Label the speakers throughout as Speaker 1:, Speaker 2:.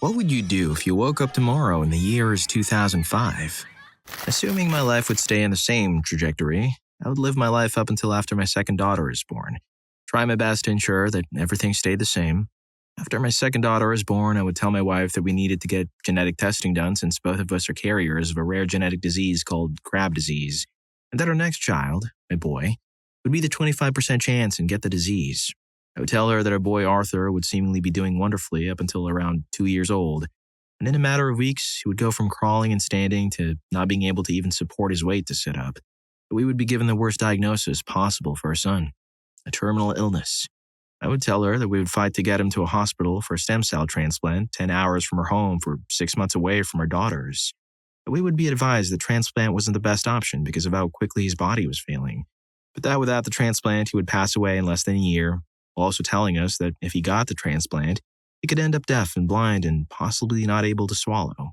Speaker 1: What would you do if you woke up tomorrow and the year is 2005? Assuming my life would stay in the same trajectory, I would live my life up until after my second daughter is born. Try my best to ensure that everything stayed the same. After my second daughter is born, I would tell my wife that we needed to get genetic testing done since both of us are carriers of a rare genetic disease called crab disease, and that our next child, my boy, would be the 25% chance and get the disease. I would tell her that our boy Arthur would seemingly be doing wonderfully up until around 2 years old, and in a matter of weeks, he would go from crawling and standing to not being able to even support his weight to sit up. We would be given the worst diagnosis possible for our son, a terminal illness. I would tell her that we would fight to get him to a hospital for a stem cell transplant 10 hours from her home for 6 months away from our daughters. But we would be advised that transplant wasn't the best option because of how quickly his body was failing, but that without the transplant, he would pass away in less than a year, while also telling us that if he got the transplant, he could end up deaf and blind and possibly not able to swallow.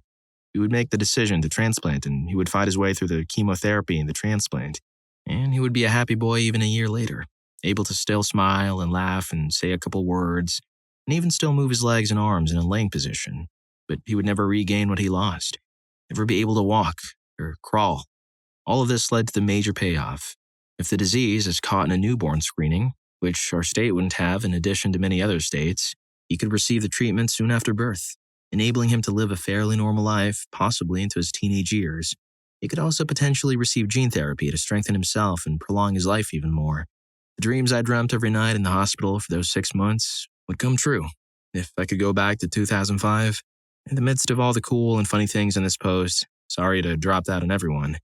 Speaker 1: We would make the decision to transplant, and he would fight his way through the chemotherapy and the transplant, and he would be a happy boy even a year later, able to still smile and laugh and say a couple words, and even still move his legs and arms in a laying position. But he would never regain what he lost, never be able to walk or crawl. All of this led to the major payoff. If the disease is caught in a newborn screening, which our state wouldn't have in addition to many other states, he could receive the treatment soon after birth, enabling him to live a fairly normal life, possibly into his teenage years. He could also potentially receive gene therapy to strengthen himself and prolong his life even more. The dreams I dreamt every night in the hospital for those 6 months would come true if I could go back to 2005. In the midst of all the cool and funny things in this post, sorry to drop that on everyone,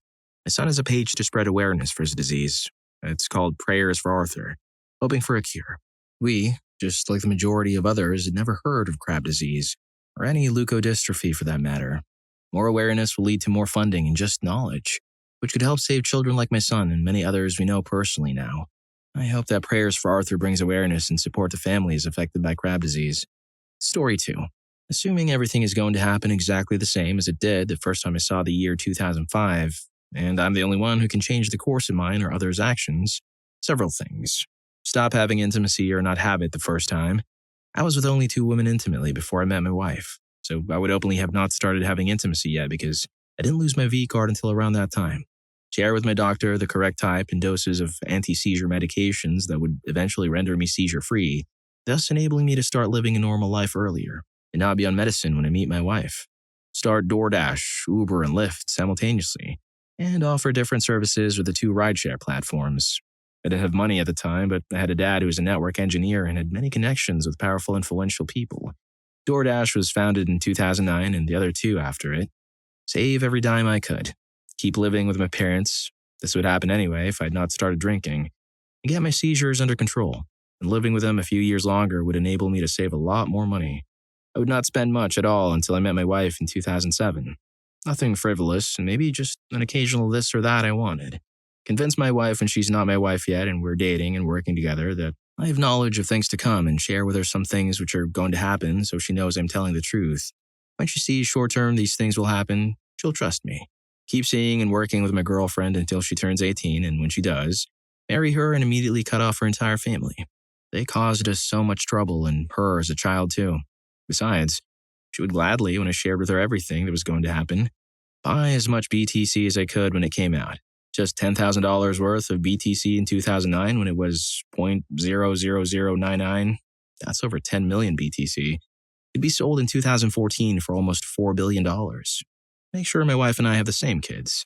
Speaker 1: my son has a page to spread awareness for his disease. It's called Prayers for Arthur, hoping for a cure. We, just like the majority of others, had never heard of crab disease, or any leukodystrophy for that matter. More awareness will lead to more funding and just knowledge, which could help save children like my son and many others we know personally now. I hope that Prayers for Arthur brings awareness and support to families affected by crab disease. Story 2. Assuming everything is going to happen exactly the same as it did the first time I saw the year 2005, and I'm the only one who can change the course of mine or others' actions, several things. Stop having intimacy or not have it the first time. I was with only 2 women intimately before I met my wife, so I would openly have not started having intimacy yet because I didn't lose my V card until around that time. Share with my doctor the correct type and doses of anti-seizure medications that would eventually render me seizure-free, thus enabling me to start living a normal life earlier and not be on medicine when I meet my wife. Start DoorDash, Uber, and Lyft simultaneously, and offer different services with the 2 rideshare platforms. I didn't have money at the time, but I had a dad who was a network engineer and had many connections with powerful, influential people. DoorDash was founded in 2009 and the other 2 after it. Save every dime I could. Keep living with my parents. This would happen anyway if I had not started drinking. And get my seizures under control. And living with them a few years longer would enable me to save a lot more money. I would not spend much at all until I met my wife in 2007. Nothing frivolous, and maybe just an occasional this or that I wanted. Convince my wife when she's not my wife yet and we're dating and working together that I have knowledge of things to come and share with her some things which are going to happen so she knows I'm telling the truth. When she sees short-term these things will happen, she'll trust me. Keep seeing and working with my girlfriend until she turns 18, and when she does, marry her and immediately cut off her entire family. They caused us so much trouble and her as a child too. Besides, she would gladly, when I shared with her everything that was going to happen, buy as much BTC as I could when it came out. Just $10,000 worth of BTC in 2009 when it was 0.00099. That's over 10 million BTC. It'd be sold in 2014 for almost $4 billion. Make sure my wife and I have the same kids.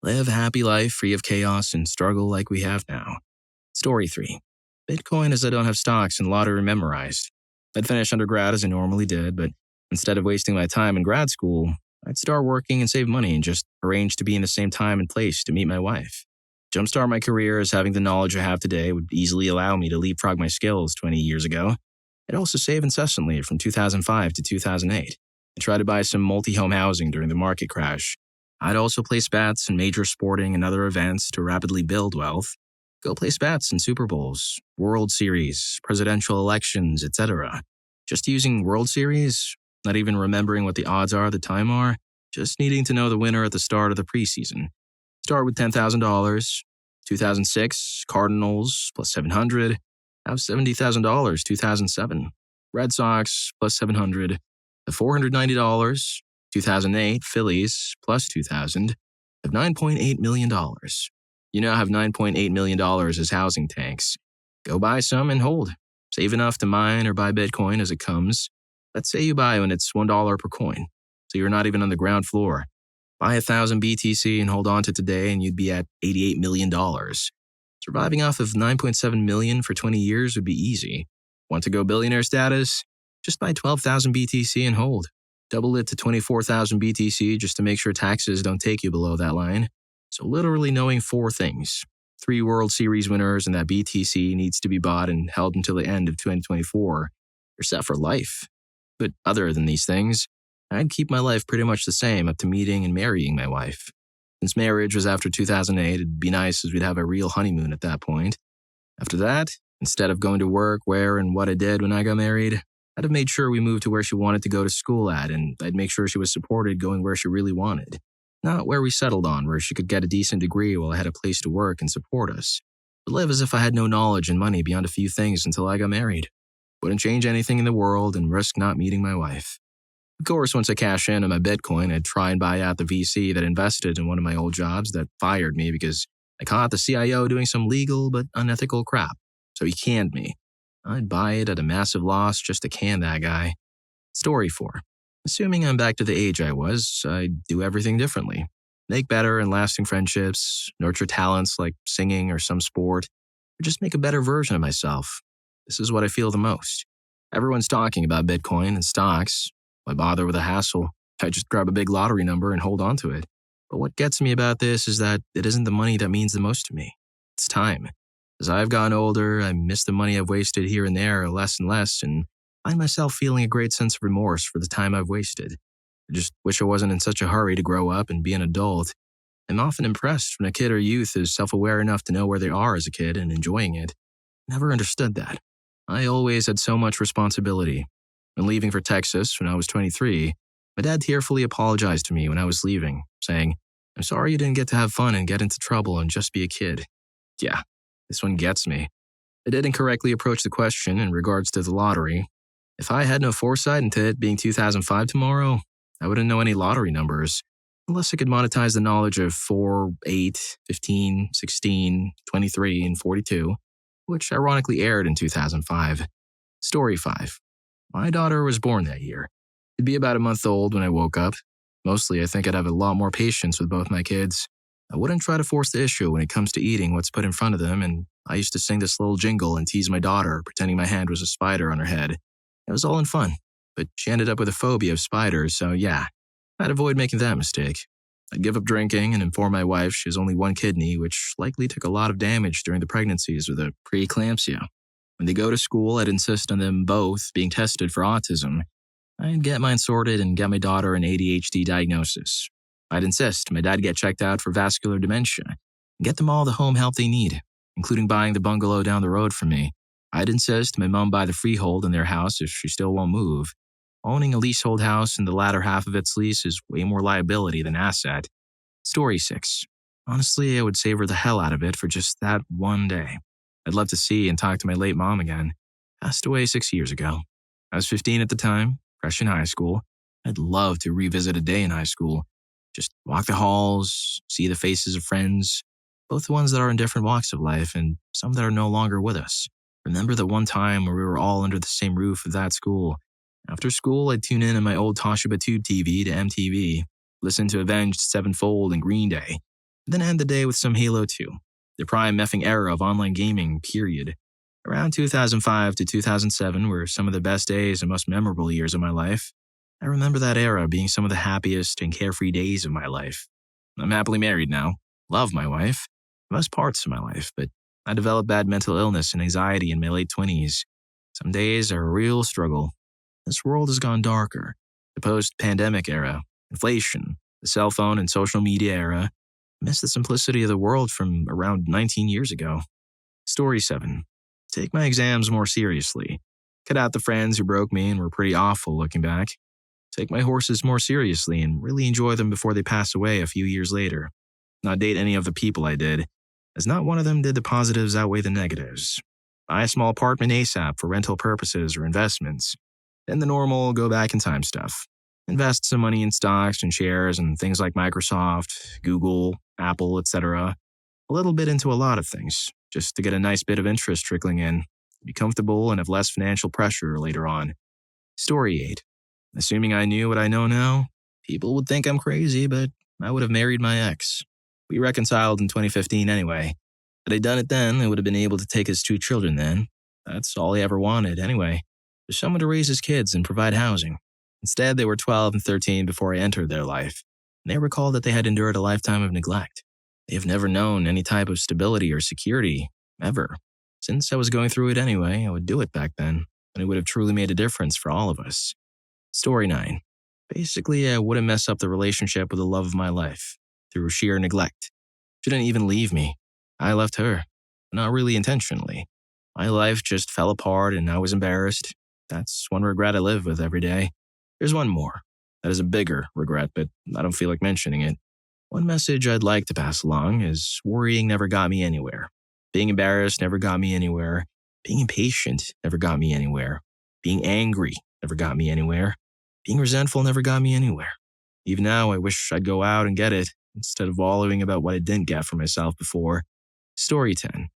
Speaker 1: Live a happy life free of chaos and struggle like we have now. Story 3. Bitcoin as I don't have stocks and lottery memorized. I'd finish undergrad as I normally did, but instead of wasting my time in grad school, I'd start working and save money and just arrange to be in the same time and place to meet my wife. Jumpstart my career as having the knowledge I have today would easily allow me to leapfrog my skills 20 years ago. I'd also save incessantly from 2005 to 2008 and try to buy some multi-home housing during the market crash. I'd also place bets in major sporting and other events to rapidly build wealth. Go place bets in Super Bowls, World Series, presidential elections, etc. Just using World Series, not even remembering what the odds are at the time are, just needing to know the winner at the start of the preseason. Start with $10,000. 2006, Cardinals, plus 700. Have $70,000, 2007. Red Sox, plus 700. The $490, 2008 Phillies plus 2000 have $9.8 million. You now have $9.8 million as housing tanks. Go buy some and hold. Save enough to mine or buy Bitcoin as it comes. Let's say you buy when it's $1 per coin, so you're not even on the ground floor. Buy 1,000 BTC and hold on to today and you'd be at $88 million. Surviving off of $9.7 million for 20 years would be easy. Want to go billionaire status? Just buy 12,000 BTC and hold. Double it to 24,000 BTC just to make sure taxes don't take you below that line. So literally knowing 4 things. 3 World Series winners and that BTC needs to be bought and held until the end of 2024. You're set for life. But other than these things, I'd keep my life pretty much the same up to meeting and marrying my wife. Since marriage was after 2008, it'd be nice as we'd have a real honeymoon at that point. After that, instead of going to work, where and what I did when I got married, I'd have made sure we moved to where she wanted to go to school at, and I'd make sure she was supported going where she really wanted. Not where we settled on, where she could get a decent degree while I had a place to work and support us. But live as if I had no knowledge and money beyond a few things until I got married. Wouldn't change anything in the world and risk not meeting my wife. Of course, once I cash in on my Bitcoin, I'd try and buy out the VC that invested in one of my old jobs that fired me because I caught the CIO doing some legal but unethical crap. So he canned me. I'd buy it at a massive loss just to can that guy. Story 4. Assuming I'm back to the age I was, I'd do everything differently. Make better and lasting friendships, nurture talents like singing or some sport, or just make a better version of myself. This is what I feel the most. Everyone's talking about Bitcoin and stocks. Why bother with a hassle? I just grab a big lottery number and hold on to it. But what gets me about this is that it isn't the money that means the most to me. It's time. As I've gotten older, I miss the money I've wasted here and there less and less, and find myself feeling a great sense of remorse for the time I've wasted. I just wish I wasn't in such a hurry to grow up and be an adult. I'm often impressed when a kid or youth is self-aware enough to know where they are as a kid and enjoying it. Never understood that. I always had so much responsibility. When leaving for Texas when I was 23, my dad tearfully apologized to me when I was leaving, saying, "I'm sorry you didn't get to have fun and get into trouble and just be a kid." Yeah, this one gets me. I did incorrectly approach the question in regards to the lottery. If I had no foresight into it being 2005 tomorrow, I wouldn't know any lottery numbers, unless I could monetize the knowledge of 4, 8, 15, 16, 23, and 42, which ironically aired in 2005. Story 5. My daughter was born that year. She'd be about a month old when I woke up. Mostly, I think I'd have a lot more patience with both my kids. I wouldn't try to force the issue when it comes to eating what's put in front of them, and I used to sing this little jingle and tease my daughter, pretending my hand was a spider on her head. It was all in fun, but she ended up with a phobia of spiders, so yeah, I'd avoid making that mistake. I'd give up drinking and inform my wife she has only one kidney, which likely took a lot of damage during the pregnancies with a preeclampsia. When they go to school, I'd insist on them both being tested for autism. I'd get mine sorted and get my daughter an ADHD diagnosis. I'd insist my dad get checked out for vascular dementia and get them all the home help they need, including buying the bungalow down the road from me. I'd insist my mom buy the freehold in their house if she still won't move. Owning a leasehold house in the latter half of its lease is way more liability than asset. Story 6. Honestly, I would savor the hell out of it for just that one day. I'd love to see and talk to my late mom again. Passed away 6 years ago. I was 15 at the time, fresh in high school. I'd love to revisit a day in high school. Just walk the halls, see the faces of friends, both the ones that are in different walks of life and some that are no longer with us. Remember the one time where we were all under the same roof of that school. After school, I'd tune in on my old Toshiba Tube TV to MTV, listen to Avenged Sevenfold and Green Day, then end the day with some Halo 2. The prime meffing era of online gaming, period. Around 2005 to 2007 were some of the best days and most memorable years of my life. I remember that era being some of the happiest and carefree days of my life. I'm happily married now, love my wife, most parts of my life, but I developed bad mental illness and anxiety in my late 20s. Some days are a real struggle. This world has gone darker. The post-pandemic era, inflation, the cell phone and social media era, miss the simplicity of the world from around 19 years ago. Story 7. Take my exams more seriously. Cut out the friends who broke me and were pretty awful looking back. Take my horses more seriously and really enjoy them before they pass away a few years later. Not date any of the people I did, as not one of them did the positives outweigh the negatives. Buy a small apartment ASAP for rental purposes or investments. Then the normal go back in time stuff. Invest some money in stocks and shares and things like Microsoft, Google, Apple, etc. A little bit into a lot of things, just to get a nice bit of interest trickling in. Be comfortable and have less financial pressure later on. Story 8. Assuming I knew what I know now, people would think I'm crazy, but I would have married my ex. We reconciled in 2015 anyway. Had I done it then, I would have been able to take his 2 children then. That's all he ever wanted anyway. For someone to raise his kids and provide housing. Instead, they were 12 and 13 before I entered their life. And they recalled that they had endured a lifetime of neglect. They have never known any type of stability or security, ever. Since I was going through it anyway, I would do it back then, and it would have truly made a difference for all of us. Story 9. Basically, I wouldn't mess up the relationship with the love of my life through sheer neglect. She didn't even leave me. I left her. Not really intentionally. My life just fell apart and I was embarrassed. That's one regret I live with every day. There's one more. That is a bigger regret, but I don't feel like mentioning it. One message I'd like to pass along is worrying never got me anywhere. Being embarrassed never got me anywhere. Being impatient never got me anywhere. Being angry never got me anywhere. Being resentful never got me anywhere. Even now, I wish I'd go out and get it instead of wallowing about what I didn't get for myself before. Story 10.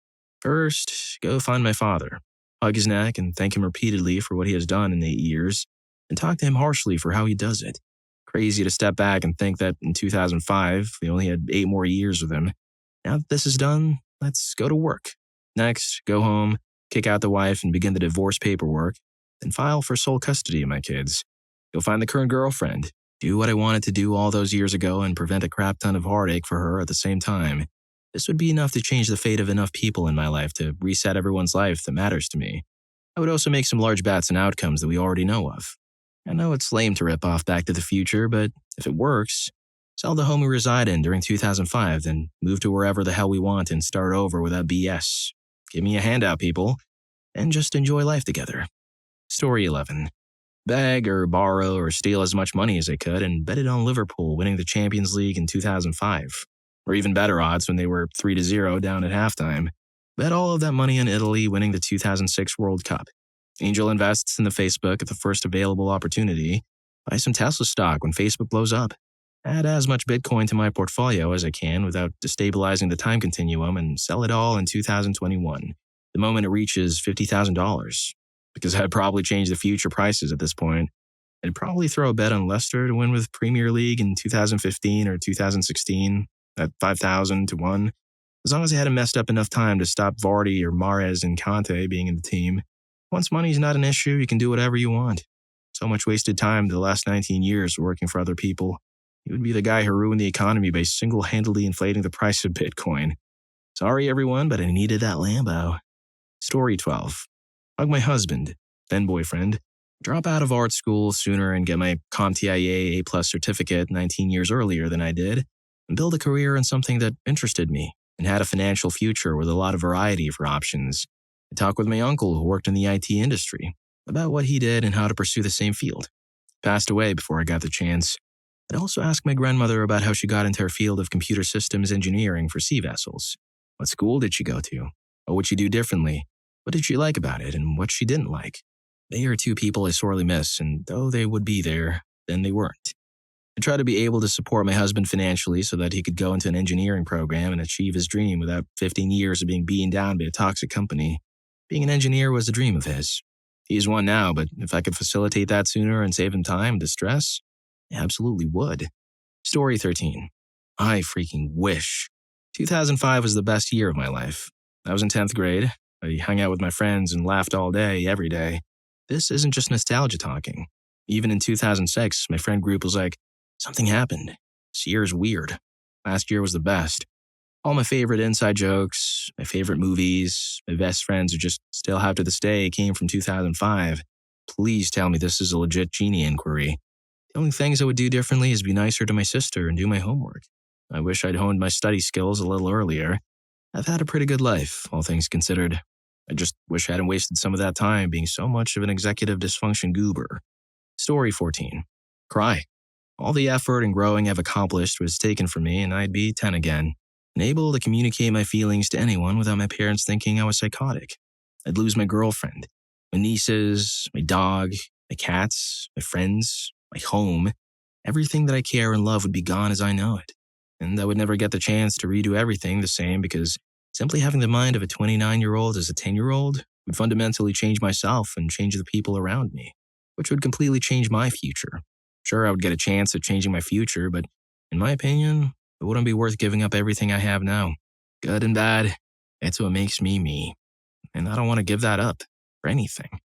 Speaker 1: First, go find my father. Hug his neck and thank him repeatedly for what he has done in 8 years, and talk to him harshly for how he does it. Crazy to step back and think that in 2005, we only had 8 more years with him. Now that this is done, let's go to work. Next, go home, kick out the wife and begin the divorce paperwork, then file for sole custody of my kids. Go find the current girlfriend. Do what I wanted to do all those years ago and prevent a crap ton of heartache for her at the same time. This would be enough to change the fate of enough people in my life to reset everyone's life that matters to me. I would also make some large bets and outcomes that we already know of. I know it's lame to rip off Back to the Future, but if it works, sell the home we reside in during 2005, then move to wherever the hell we want and start over without BS. Give me a handout, people, and just enjoy life together. Story 11. Beg or borrow or steal as much money as I could and bet it on Liverpool winning the Champions League in 2005. Or even better odds when they were 3-0 down at halftime. Bet all of that money on Italy winning the 2006 World Cup. Angel invests in the Facebook at the first available opportunity. Buy some Tesla stock when Facebook blows up. Add as much Bitcoin to my portfolio as I can without destabilizing the time continuum and sell it all in 2021, the moment it reaches $50,000. Because I'd probably change the future prices at this point. I'd probably throw a bet on Leicester to win with Premier League in 2015 or 2016 at 5,000 to 1, as long as I hadn't messed up enough time to stop Vardy or Mahrez and Conte being in the team. Once money's not an issue, you can do whatever you want. So much wasted time the last 19 years working for other people. You would be the guy who ruined the economy by single-handedly inflating the price of Bitcoin. Sorry everyone, but I needed that Lambo. Story 12. Hug my husband, then boyfriend, drop out of art school sooner and get my CompTIA A+ certificate 19 years earlier than I did, and build a career in something that interested me and had a financial future with a lot of variety for options. I talked with my uncle who worked in the IT industry about what he did and how to pursue the same field. He passed away before I got the chance. I'd also asked my grandmother about how she got into her field of computer systems engineering for sea vessels. What school did she go to? What would she do differently? What did she like about it and what she didn't like? They are 2 people I sorely miss, and though they would be there, then they weren't. I tried to be able to support my husband financially so that he could go into an engineering program and achieve his dream without 15 years of being beaten down by a toxic company. Being an engineer was a dream of his. He's one now, but if I could facilitate that sooner and save him time and distress, I absolutely would. Story 13. I freaking wish. 2005 was the best year of my life. I was in 10th grade. I hung out with my friends and laughed all day, every day. This isn't just nostalgia talking. Even in 2006, my friend group was like, something happened. This year's weird. Last year was the best. All my favorite inside jokes, my favorite movies, my best friends who just still have to this day came from 2005. Please tell me this is a legit Genie inquiry. The only things I would do differently is be nicer to my sister and do my homework. I wish I'd honed my study skills a little earlier. I've had a pretty good life, all things considered. I just wish I hadn't wasted some of that time being so much of an executive dysfunction goober. Story 14. Cry. All the effort and growing I've accomplished was taken from me and I'd be 10 again, and able to communicate my feelings to anyone without my parents thinking I was psychotic. I'd lose my girlfriend, my nieces, my dog, My cats, my friends, my home, everything that I care and love would be gone as I know it. And I would never get the chance to redo everything the same because simply having the mind of a 29-year-old as a 10-year-old would fundamentally change myself and change the people around me, which would completely change my future. Sure, I would get a chance at changing my future, but in my opinion, it wouldn't be worth giving up everything I have now. Good and bad, it's what makes me me. And I don't want to give that up for anything.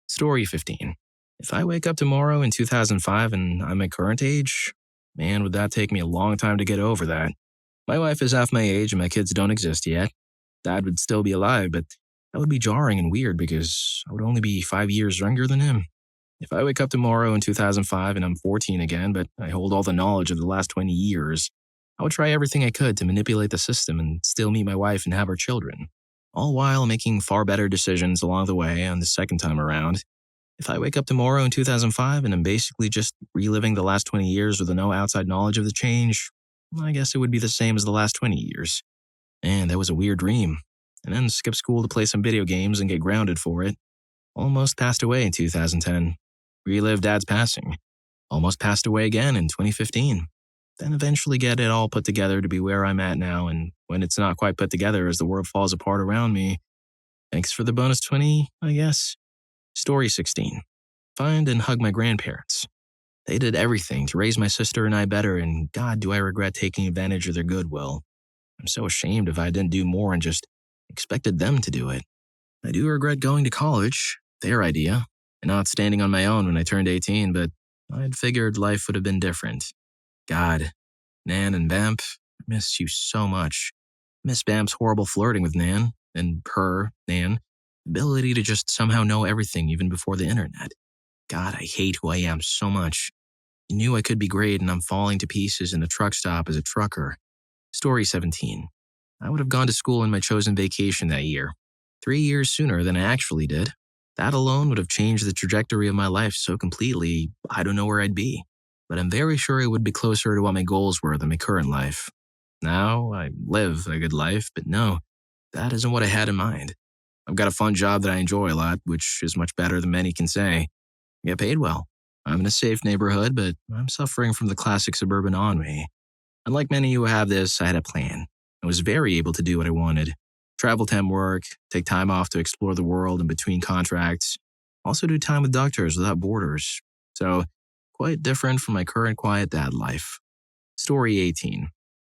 Speaker 1: Story 15. If I wake up tomorrow in 2005 and I'm my current age, man, would that take me a long time to get over that. My wife is half my age and my kids don't exist yet. Dad would still be alive, but that would be jarring and weird because I would only be 5 years younger than him. If I wake up tomorrow in 2005 and I'm 14 again, but I hold all the knowledge of the last 20 years, I would try everything I could to manipulate the system and still meet my wife and have our children, all while making far better decisions along the way on the second time around. If I wake up tomorrow in 2005 and I'm basically just reliving the last 20 years with no outside knowledge of the change, I guess it would be the same as the last 20 years. And that was a weird dream. And then skip school to play some video games and get grounded for it. Almost passed away in 2010. Relived Dad's passing. Almost passed away again in 2015. Then eventually get it all put together to be where I'm at now, and when it's not quite put together as the world falls apart around me, thanks for the bonus 20, I guess. Story 16. Find and hug my grandparents. They did everything to raise my sister and I better, and God, do I regret taking advantage of their goodwill. I'm so ashamed if I didn't do more and just expected them to do it. I do regret going to college, their idea, and not standing on my own when I turned 18, but I'd figured life would have been different. God, Nan and Bamp, I miss you so much. Miss Bamp's horrible flirting with Nan, and her, Nan, ability to just somehow know everything even before the internet. God, I hate who I am so much. You knew I could be great and I'm falling to pieces in the truck stop as a trucker. Story 17. I would have gone to school in my chosen vacation that year. 3 years sooner than I actually did. That alone would have changed the trajectory of my life so completely, I don't know where I'd be. But I'm very sure it would be closer to what my goals were than my current life. Now, I live a good life, but no, that isn't what I had in mind. I've got a fun job that I enjoy a lot, which is much better than many can say. I get paid well. I'm in a safe neighborhood, but I'm suffering from the classic suburban ennui. Unlike many who have this, I had a plan. I was very able to do what I wanted. Travel temp work, take time off to explore the world in between contracts, also do time with doctors without borders. So, quite different from my current quiet dad life. Story 18.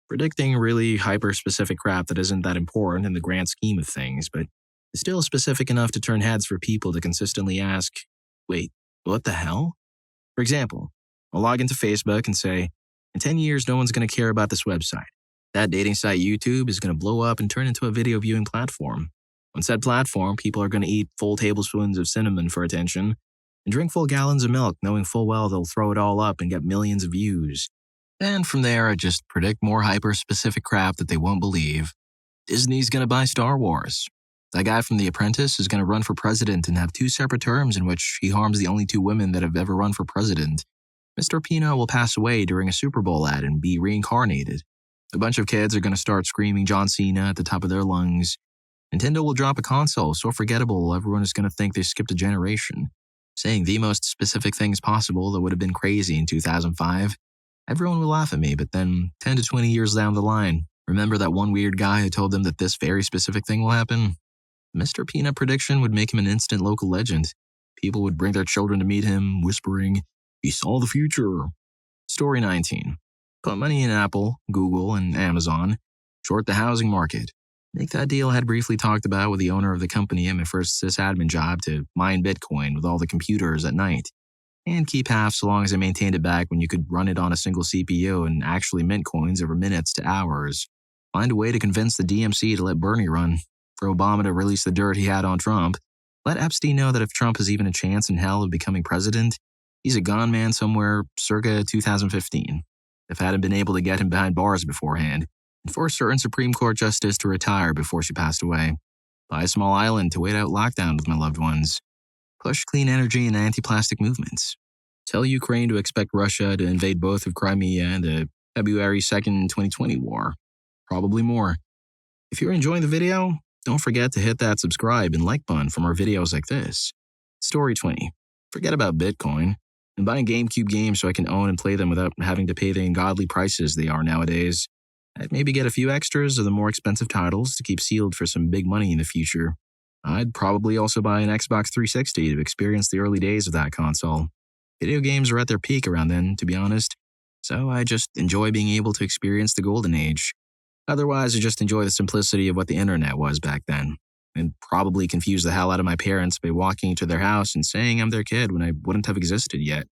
Speaker 1: Predicting really hyper-specific crap that isn't that important in the grand scheme of things, but is still specific enough to turn heads for people to consistently ask, wait, what the hell? For example, I'll log into Facebook and say, in 10 years, no one's going to care about this website. That dating site YouTube is going to blow up and turn into a video viewing platform. On said platform, people are going to eat full tablespoons of cinnamon for attention and drink full gallons of milk, knowing full well they'll throw it all up and get millions of views. And from there, I just predict more hyper-specific crap that they won't believe. Disney's going to buy Star Wars. That guy from The Apprentice is going to run for president and have 2 separate terms in which he harms the only 2 women that have ever run for president. Mr. Peanut will pass away during a Super Bowl ad and be reincarnated. A bunch of kids are going to start screaming John Cena at the top of their lungs. Nintendo will drop a console so forgettable everyone is going to think they skipped a generation, saying the most specific things possible that would have been crazy in 2005. Everyone will laugh at me, but then 10 to 20 years down the line, remember that one weird guy who told them that this very specific thing will happen? Mr. Peanut prediction would make him an instant local legend. People would bring their children to meet him, whispering, he saw the future. Story 19. Put money in Apple, Google, and Amazon. Short the housing market. Make that deal I had briefly talked about with the owner of the company at my first sysadmin job to mine Bitcoin with all the computers at night. And keep half so long as I maintained it back when you could run it on a single CPU and actually mint coins over minutes to hours. Find a way to convince the DMC to let Bernie run. For Obama to release the dirt he had on Trump. Let Epstein know that if Trump has even a chance in hell of becoming president, he's a gone man somewhere circa 2015. If I hadn't been able to get him behind bars beforehand, and force a certain Supreme Court justice to retire before she passed away. Buy a small island to wait out lockdown with my loved ones. Push clean energy and anti-plastic movements. Tell Ukraine to expect Russia to invade both of Crimea and the February 2nd, 2020 war. Probably more. If you're enjoying the video, don't forget to hit that subscribe and like button for more videos like this. Story 20. Forget about Bitcoin. And buying GameCube games so I can own and play them without having to pay the ungodly prices they are nowadays. I'd maybe get a few extras of the more expensive titles to keep sealed for some big money in the future. I'd probably also buy an Xbox 360 to experience the early days of that console. Video games are at their peak around then, to be honest, so I just enjoy being able to experience the golden age. Otherwise, I just enjoy the simplicity of what the internet was back then, and probably confuse the hell out of my parents by walking into their house and saying I'm their kid when I wouldn't have existed yet.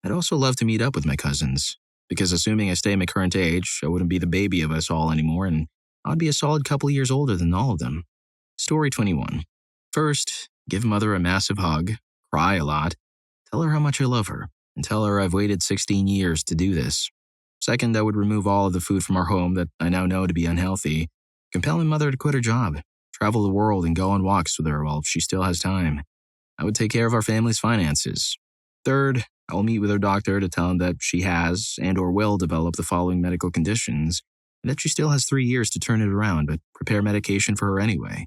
Speaker 1: I'd also love to meet up with my cousins, because assuming I stay my current age, I wouldn't be the baby of us all anymore, and I'd be a solid couple years older than all of them. Story 21. First, give mother a massive hug, cry a lot, tell her how much I love her, and tell her I've waited 16 years to do this. Second, I would remove all of the food from our home that I now know to be unhealthy, compel my mother to quit her job, travel the world and go on walks with her while she still has time. I would take care of our family's finances. Third, I will meet with her doctor to tell him that she has and or will develop the following medical conditions, and that she still has 3 years to turn it around, but prepare medication for her anyway.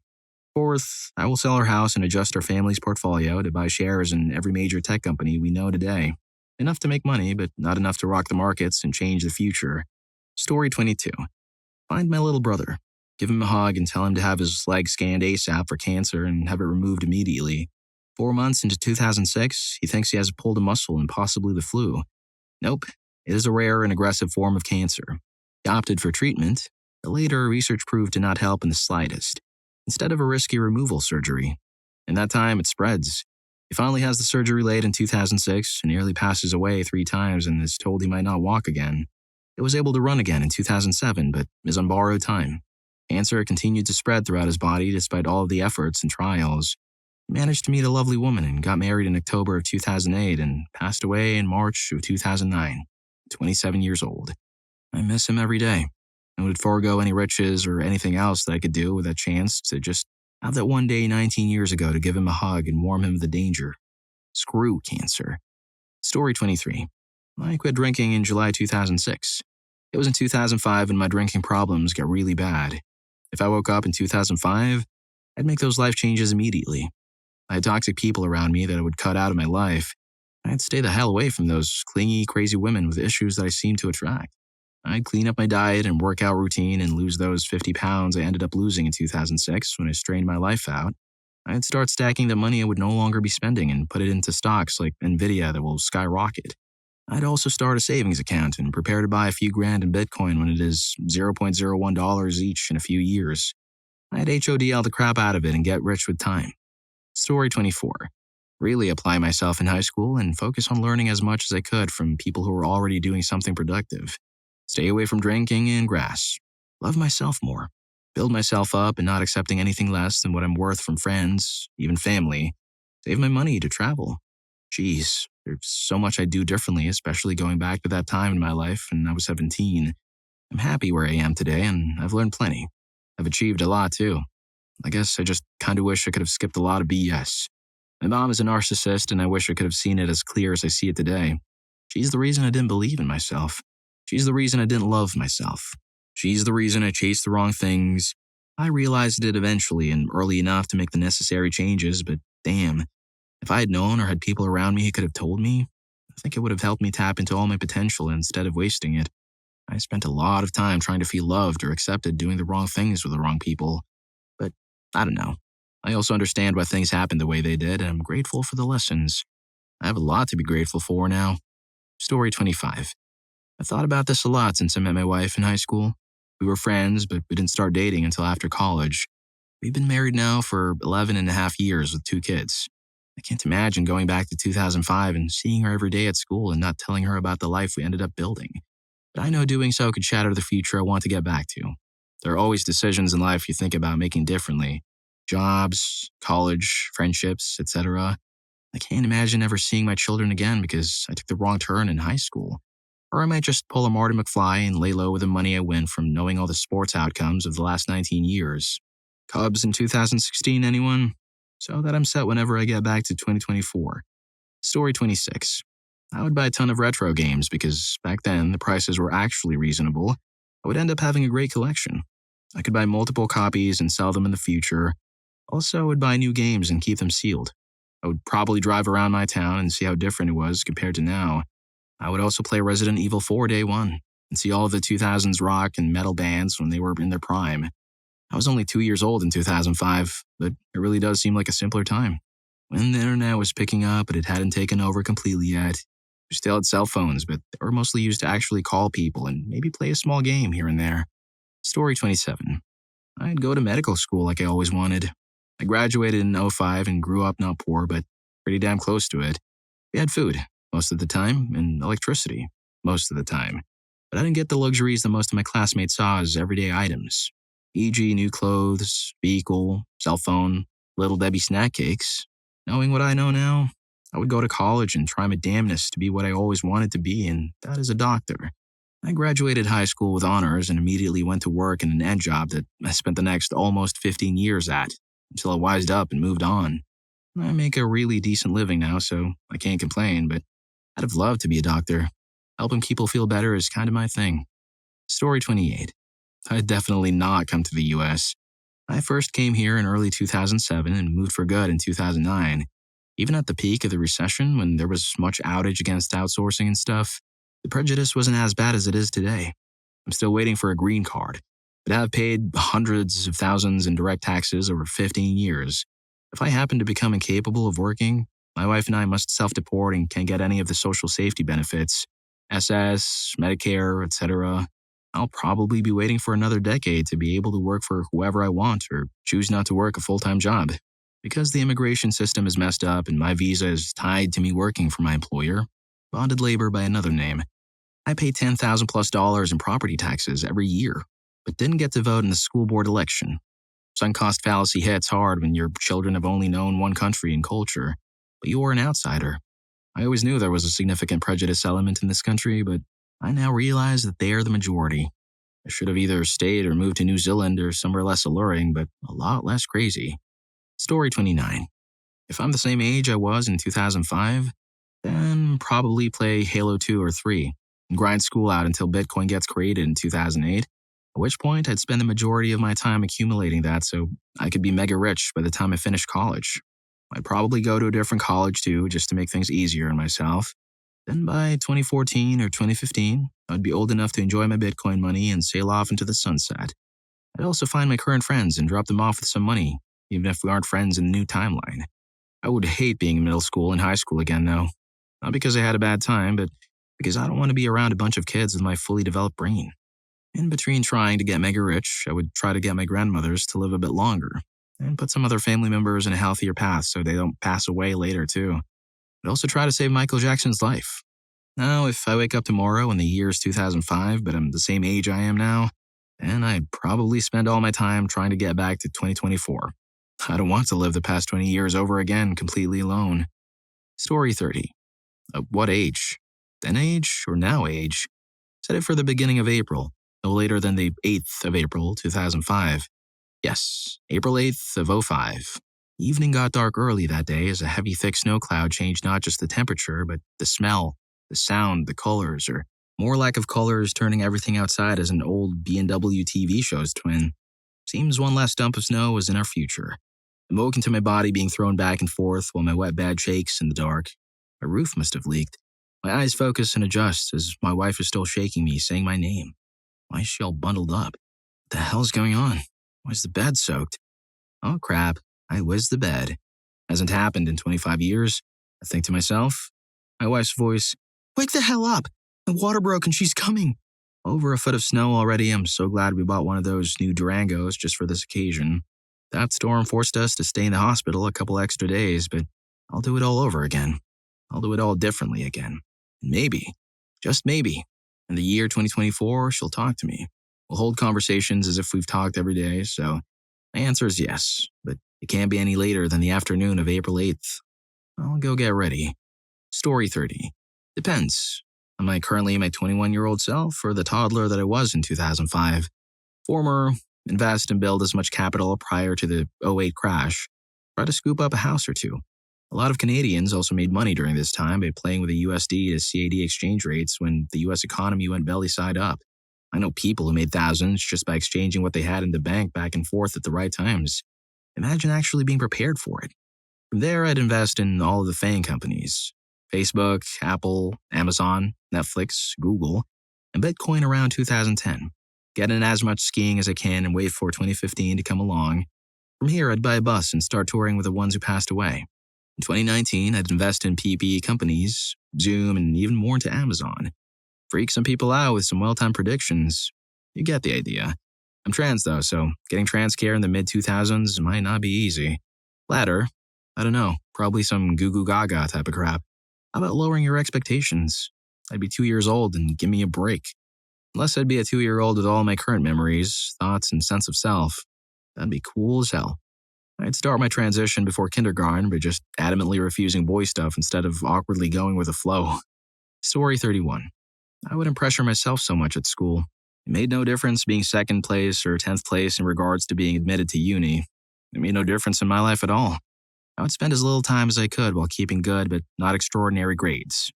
Speaker 1: Fourth, I will sell our house and adjust our family's portfolio to buy shares in every major tech company we know today. Enough to make money, but not enough to rock the markets and change the future. Story 22. Find my little brother. Give him a hug and tell him to have his leg scanned ASAP for cancer and have it removed immediately. 4 months into 2006, he thinks he has pulled a muscle and possibly the flu. Nope, it is a rare and aggressive form of cancer. He opted for treatment, but later research proved to not help in the slightest, instead of a risky removal surgery. In that time, it spreads. He finally has the surgery late in 2006 and nearly passes away 3 times and is told he might not walk again. He was able to run again in 2007, but is on borrowed time. Cancer continued to spread throughout his body despite all of the efforts and trials. He managed to meet a lovely woman and got married in October of 2008 and passed away in March of 2009, 27 years old. I miss him every day. I would forego any riches or anything else that I could do with a chance to just have that one day 19 years ago to give him a hug and warn him of the danger. Screw cancer. Story 23. I quit drinking in July 2006. It was in 2005 when my drinking problems got really bad. If I woke up in 2005, I'd make those life changes immediately. I had toxic people around me that I would cut out of my life. I'd stay the hell away from those clingy, crazy women with issues that I seemed to attract. I'd clean up my diet and workout routine and lose those 50 pounds I ended up losing in 2006 when I strained my life out. I'd start stacking the money I would no longer be spending and put it into stocks like Nvidia that will skyrocket. I'd also start a savings account and prepare to buy a few grand in Bitcoin when it is $0.01 each in a few years. I'd HODL the crap out of it and get rich with time. Story 24. Really apply myself in high school and focus on learning as much as I could from people who were already doing something productive. Stay away from drinking and grass. Love myself more. Build myself up and not accepting anything less than what I'm worth from friends, even family. Save my money to travel. Jeez, there's so much I do differently, especially going back to that time in my life when I was 17. I'm happy where I am today, and I've learned plenty. I've achieved a lot, too. I guess I just kind of wish I could have skipped a lot of BS. My mom is a narcissist, and I wish I could have seen it as clear as I see it today. She's the reason I didn't believe in myself. She's the reason I didn't love myself. She's the reason I chased the wrong things. I realized it eventually and early enough to make the necessary changes, but damn, if I had known or had people around me who could have told me, I think it would have helped me tap into all my potential instead of wasting it. I spent a lot of time trying to feel loved or accepted doing the wrong things with the wrong people. But I don't know. I also understand why things happened the way they did, and I'm grateful for the lessons. I have a lot to be grateful for now. Story 25. I've thought about this a lot since I met my wife in high school. We were friends, but we didn't start dating until after college. We've been married now for 11 and a half years with 2 kids. I can't imagine going back to 2005 and seeing her every day at school and not telling her about the life we ended up building. But I know doing so could shatter the future I want to get back to. There are always decisions in life you think about making differently. Jobs, college, friendships, etc. I can't imagine ever seeing my children again because I took the wrong turn in high school. Or I might just pull a Marty McFly and lay low with the money I win from knowing all the sports outcomes of the last 19 years. Cubs in 2016, anyone? So that I'm set whenever I get back to 2024. Story 26. I would buy a ton of retro games because back then the prices were actually reasonable. I would end up having a great collection. I could buy multiple copies and sell them in the future. Also, I would buy new games and keep them sealed. I would probably drive around my town and see how different it was compared to now. I would also play Resident Evil 4 day one and see all of the 2000s rock and metal bands when they were in their prime. I was only 2 years old in 2005, but it really does seem like a simpler time. When the internet was picking up, but it hadn't taken over completely yet. We still had cell phones, but they were mostly used to actually call people and maybe play a small game here and there. Story 27. I'd go to medical school like I always wanted. I graduated in '05 and grew up not poor, but pretty damn close to it. We had food, most of the time, and electricity, most of the time. But I didn't get the luxuries that most of my classmates saw as everyday items, e.g. new clothes, vehicle, cell phone, Little Debbie snack cakes. Knowing what I know now, I would go to college and try my damnedest to be what I always wanted to be, and that is a doctor. I graduated high school with honors and immediately went to work in an ed job that I spent the next almost 15 years at, until I wised up and moved on. I make a really decent living now, so I can't complain, but I'd have loved to be a doctor. Helping people feel better is kind of my thing. Story 28. I'd definitely not come to the US. I first came here in early 2007 and moved for good in 2009. Even at the peak of the recession, when there was much outage against outsourcing and stuff, the prejudice wasn't as bad as it is today. I'm still waiting for a green card, but I've paid hundreds of thousands in direct taxes over 15 years. If I happen to become incapable of working, my wife and I must self-deport and can't get any of the social safety benefits, SS, Medicare, etc. I'll probably be waiting for another decade to be able to work for whoever I want or choose not to work a full-time job. Because the immigration system is messed up and my visa is tied to me working for my employer, bonded labor by another name, I pay $10,000 plus in property taxes every year, but didn't get to vote in the school board election. Sunk cost fallacy hits hard when your children have only known one country and culture, but you are an outsider. I always knew there was a significant prejudice element in this country, but I now realize that they are the majority. I should have either stayed or moved to New Zealand or somewhere less alluring, but a lot less crazy. Story 29. If I'm the same age I was in 2005, then probably play Halo 2 or 3 and grind school out until Bitcoin gets created in 2008, at which point I'd spend the majority of my time accumulating that so I could be mega rich by the time I finished college. I'd probably go to a different college too, just to make things easier on myself. Then by 2014 or 2015, I'd be old enough to enjoy my Bitcoin money and sail off into the sunset. I'd also find my current friends and drop them off with some money, even if we aren't friends in a new timeline. I would hate being in middle school and high school again, though. Not because I had a bad time, but because I don't want to be around a bunch of kids with my fully developed brain. In between trying to get mega rich, I would try to get my grandmothers to live a bit longer and put some other family members in a healthier path so they don't pass away later, too. I'd also try to save Michael Jackson's life. Now, if I wake up tomorrow and the year is 2005, but I'm the same age I am now, then I'd probably spend all my time trying to get back to 2024. I don't want to live the past 20 years over again completely alone. Story 30. At what age? Then age or now age? Set it for the beginning of April, no later than the 8th of April, 2005. Yes, April 8th of '05. Evening got dark early that day as a heavy thick snow cloud changed not just the temperature, but the smell, the sound, the colors, or more lack of colors, turning everything outside as an old B&W TV show's twin. Seems one last dump of snow was in our future. I'm woken to my body being thrown back and forth while my wet bed shakes in the dark. My roof must have leaked. My eyes focus and adjust as my wife is still shaking me, saying my name. Why is she all bundled up? What the hell's going on? Why is the bed soaked? Oh crap, I whizzed the bed. Hasn't happened in 25 years. I think to myself. My wife's voice, wake the hell up! The water broke and she's coming. Over a foot of snow already. I'm so glad we bought one of those new Durangos just for this occasion. That storm forced us to stay in the hospital a couple extra days, but I'll do it all over again. I'll do it all differently again. And maybe, just maybe, in the year 2024, she'll talk to me. We'll hold conversations as if we've talked every day, so my answer is yes, but it can't be any later than the afternoon of April 8th. I'll go get ready. Story 30. Depends. Am I currently my 21-year-old self or the toddler that I was in 2005? Former, invest and build as much capital prior to the '08 crash. Try to scoop up a house or two. A lot of Canadians also made money during this time by playing with the USD to CAD exchange rates when the US economy went belly side up. I know people who made thousands just by exchanging what they had in the bank back and forth at the right times. Imagine actually being prepared for it. From there, I'd invest in all of the FANG companies: Facebook, Apple, Amazon, Netflix, Google, and Bitcoin around 2010. Get in as much skiing as I can and wait for 2015 to come along. From here, I'd buy a bus and start touring with the ones who passed away. In 2019, I'd invest in PPE companies, Zoom, and even more into Amazon. Freak some people out with some well-timed predictions. You get the idea. I'm trans though, so getting trans care in the mid-2000s might not be easy. Latter, I don't know, probably some goo goo gaga type of crap. How about lowering your expectations? I'd be 2 years old and give me a break. Unless I'd be a 2-year-old with all my current memories, thoughts, and sense of self. That'd be cool as hell. I'd start my transition before kindergarten by just adamantly refusing boy stuff instead of awkwardly going with the flow. Story 31. I wouldn't pressure myself so much at school. It made no difference being second place or 10th place in regards to being admitted to uni. It made no difference in my life at all. I would spend as little time as I could while keeping good but not extraordinary grades.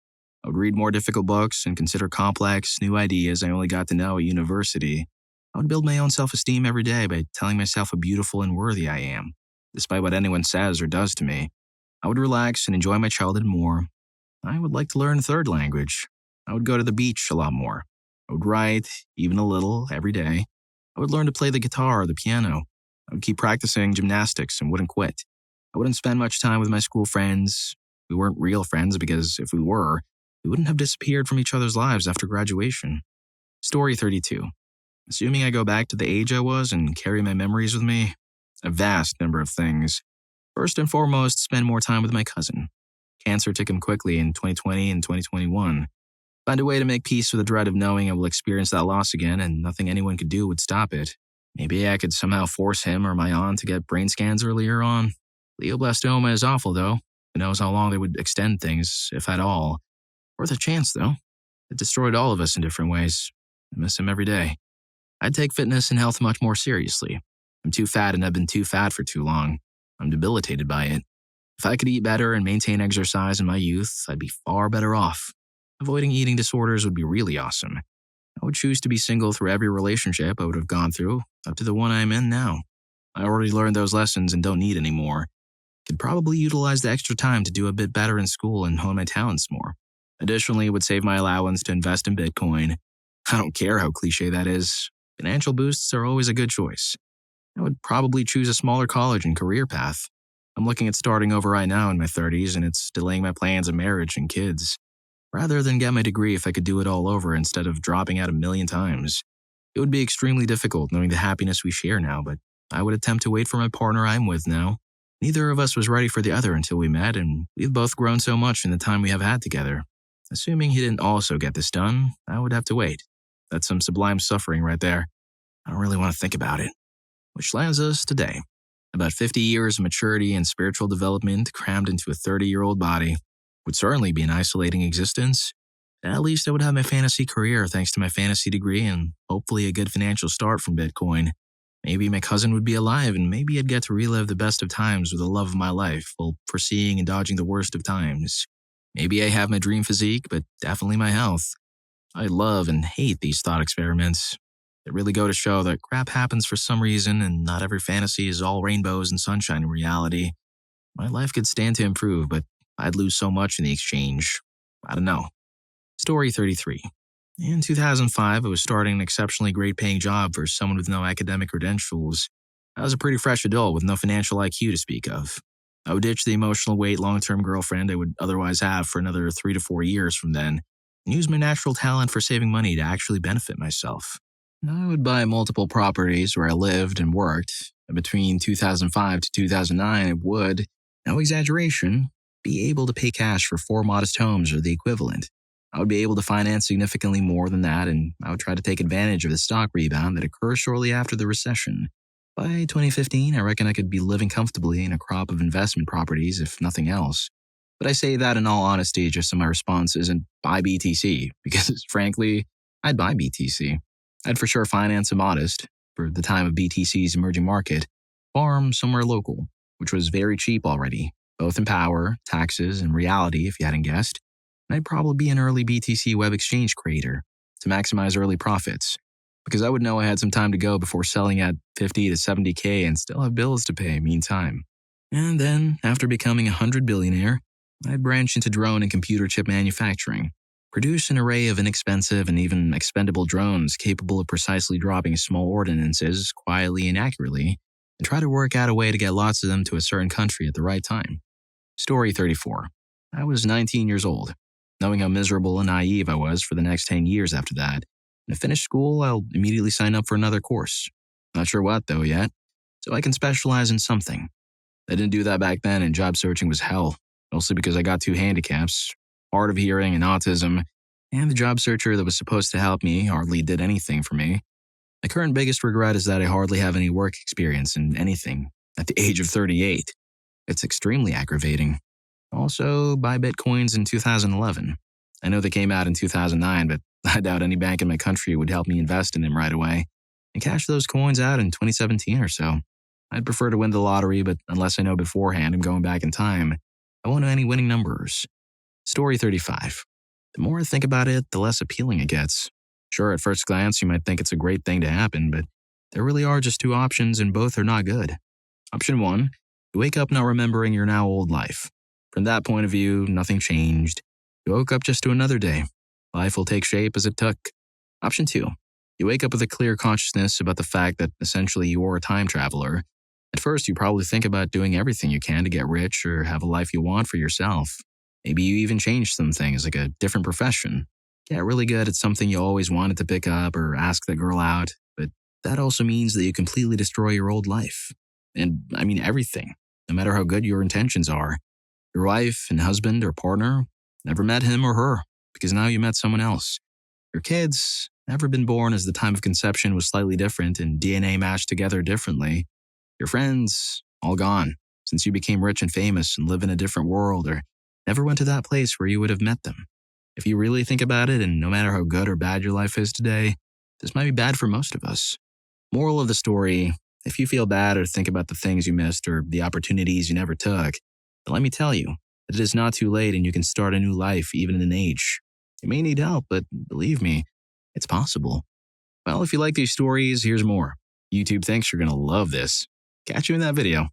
Speaker 1: I would read more difficult books and consider complex, new ideas I only got to know at university. I would build my own self-esteem every day by telling myself how beautiful and worthy I am, despite what anyone says or does to me. I would relax and enjoy my childhood more. I would like to learn a third language. I would go to the beach a lot more. I would write, even a little, every day. I would learn to play the guitar or the piano. I would keep practicing gymnastics and wouldn't quit. I wouldn't spend much time with my school friends. We weren't real friends because if we were, we wouldn't have disappeared from each other's lives after graduation. Story 32. Assuming I go back to the age I was and carry my memories with me, a vast number of things. First and foremost, spend more time with my cousin. Cancer took him quickly in 2020 and 2021. Find a way to make peace with the dread of knowing I will experience that loss again and nothing anyone could do would stop it. Maybe I could somehow force him or my aunt to get brain scans earlier on. Glioblastoma is awful though. Who knows how long they would extend things, if at all. Worth a chance though. It destroyed all of us in different ways. I miss him every day. I'd take fitness and health much more seriously. I'm too fat and I've been too fat for too long. I'm debilitated by it. If I could eat better and maintain exercise in my youth, I'd be far better off. Avoiding eating disorders would be really awesome. I would choose to be single through every relationship I would have gone through, up to the one I'm in now. I already learned those lessons and don't need any more. Could probably utilize the extra time to do a bit better in school and hone my talents more. Additionally, it would save my allowance to invest in Bitcoin. I don't care how cliche that is. Financial boosts are always a good choice. I would probably choose a smaller college and career path. I'm looking at starting over right now in my 30s, and it's delaying my plans of marriage and kids. Rather than get my degree if I could do it all over instead of dropping out a million times. It would be extremely difficult knowing the happiness we share now, but I would attempt to wait for my partner I'm with now. Neither of us was ready for the other until we met, and we've both grown so much in the time we have had together. Assuming he didn't also get this done, I would have to wait. That's some sublime suffering right there. I don't really want to think about it. Which lands us today. About 50 years of maturity and spiritual development crammed into a 30-year-old body. Would certainly be an isolating existence. At least I would have my fantasy career thanks to my fantasy degree and hopefully a good financial start from Bitcoin. Maybe my cousin would be alive and maybe I'd get to relive the best of times with the love of my life while foreseeing and dodging the worst of times. Maybe I have my dream physique, but definitely my health. I love and hate these thought experiments. They really go to show that crap happens for some reason and not every fantasy is all rainbows and sunshine in reality. My life could stand to improve, but I'd lose so much in the exchange. I don't know. Story 33. In 2005, I was starting an exceptionally great paying job for someone with no academic credentials. I was a pretty fresh adult with no financial IQ to speak of. I would ditch the emotional weight long-term girlfriend I would otherwise have for another 3 to 4 years from then, and use my natural talent for saving money to actually benefit myself. I would buy multiple properties where I lived and worked, and between 2005 to 2009 I would, no exaggeration, be able to pay cash for 4 modest homes or the equivalent. I would be able to finance significantly more than that, and I would try to take advantage of the stock rebound that occurred shortly after the recession. By 2015, I reckon I could be living comfortably in a crop of investment properties, if nothing else. But I say that in all honesty just so my response isn't buy BTC, because frankly, I'd buy BTC. I'd for sure finance a modest, for the time of BTC's emerging market, farm somewhere local, which was very cheap already, both in power, taxes, and reality if you hadn't guessed. And I'd probably be an early BTC web exchange creator to maximize early profits, because I would know I had some time to go before selling at 50 to 70K and still have bills to pay meantime. And then, after becoming a 100 billionaire, I branched into drone and computer chip manufacturing, produce an array of inexpensive and even expendable drones capable of precisely dropping small ordinances quietly and accurately, and try to work out a way to get lots of them to a certain country at the right time. Story 34. I was 19 years old. Knowing how miserable and naive I was for the next 10 years after that, when I finished school, I'll immediately sign up for another course. Not sure what, though, yet, so I can specialize in something. I didn't do that back then, and job searching was hell, mostly because I got two handicaps, hard of hearing and autism, and the job searcher that was supposed to help me hardly did anything for me. My current biggest regret is that I hardly have any work experience in anything at the age of 38. It's extremely aggravating. Also, buy Bitcoins in 2011. I know they came out in 2009, but I doubt any bank in my country would help me invest in them right away, and cash those coins out in 2017 or so. I'd prefer to win the lottery, but unless I know beforehand I'm going back in time, I won't know any winning numbers. Story 35. The more I think about it, the less appealing it gets. Sure, at first glance, you might think it's a great thing to happen, but there really are just two options, and both are not good. Option 1, you wake up not remembering your now old life. From that point of view, nothing changed. You woke up just to another day. Life will take shape as it took. Option 2, you wake up with a clear consciousness about the fact that essentially you are a time traveler. At first, you probably think about doing everything you can to get rich or have a life you want for yourself. Maybe you even change some things, like a different profession. Get really good at something you always wanted to pick up or ask the girl out, but that also means that you completely destroy your old life. And I mean everything, no matter how good your intentions are. Your wife and husband or partner, never met him or her, because now you met someone else. Your kids, never been born as the time of conception was slightly different and DNA matched together differently. Your friends, all gone, since you became rich and famous and live in a different world or never went to that place where you would have met them. If you really think about it, and no matter how good or bad your life is today, this might be bad for most of us. Moral of the story, if you feel bad or think about the things you missed or the opportunities you never took, then let me tell you that it is not too late and you can start a new life even in an age. You may need help, but believe me, it's possible. Well, if you like these stories, here's more. YouTube thinks you're going to love this. Catch you in that video.